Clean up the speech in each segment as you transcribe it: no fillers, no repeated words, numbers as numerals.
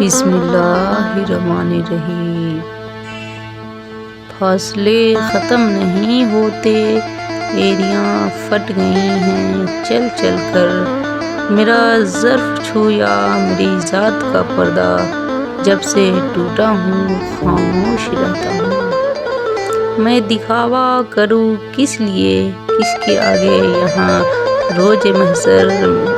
بسم اللہ الرحمن الرحیم۔ فاصلے ختم نہیں ہوتے، ایریاں پھٹ گئی ہیں چل چل کر، میرا ظرف چھویا میری ذات کا پردہ، جب سے ٹوٹا ہوں خاموش رہتا ہوں۔ میں دکھاوا کروں کس لیے، کس کے آگے یہاں روز محشر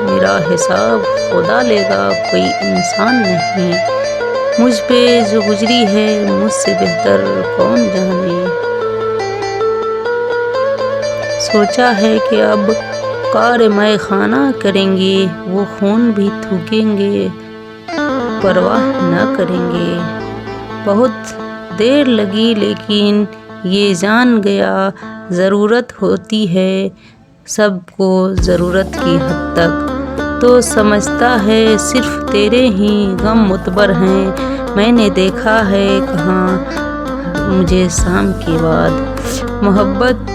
میرا حساب خدا لے گا، کوئی انسان نہیں مجھ پہ جو گزری ہے، مجھ سے بہتر کون جانے۔ سوچا ہے کہ اب کار میں خانہ کریں گے، وہ خون بھی تھوکیں گے، پرواہ نہ کریں گے۔ بہت دیر لگی لیکن یہ جان گیا، ضرورت ہوتی ہے سب کو ضرورت کی حد تک، تو سمجھتا ہے صرف تیرے ہی غم معتبر ہیں۔ میں نے دیکھا ہے کہاں مجھے شام کے بعد، محبت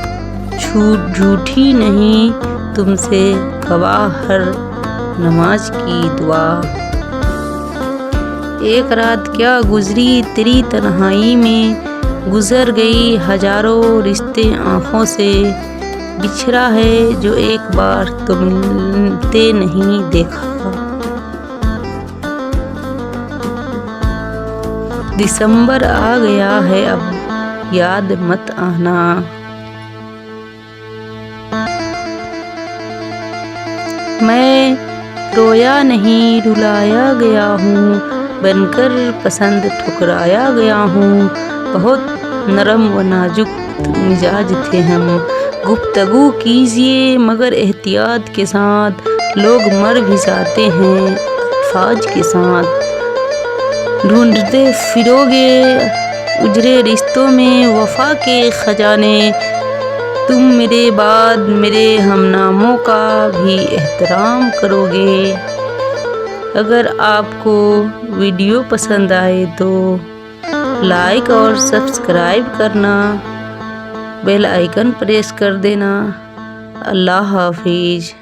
جھوٹی نہیں تم سے گواہ ہر نماز کی دعا۔ ایک رات کیا گزری تیری تنہائی میں، گزر گئی ہزاروں رشتے آنکھوں سے، بچھڑا ہے جو ایک بار تو ملتے نہیں دیکھا۔ دسمبر آ گیا ہے اب یاد مت آنا، میں رویا نہیں رلایا گیا ہوں، بن کر پسند ٹھکرایا گیا ہوں۔ بہت نرم و نازک مزاج تھے ہم، گفتگو کیجیے مگر احتیاط کے ساتھ، لوگ مر بھی جاتے ہیں الفاظ کے ساتھ۔ ڈھونڈتے پھروگے اجڑے رشتوں میں وفا کے خزانے، تم میرے بعد میرے ہم ناموں کا بھی احترام کرو گے۔ اگر آپ کو ویڈیو پسند آئے تو لائک اور سبسکرائب کرنا، بیل آئیکن پریس کر دینا۔ اللہ حافظ۔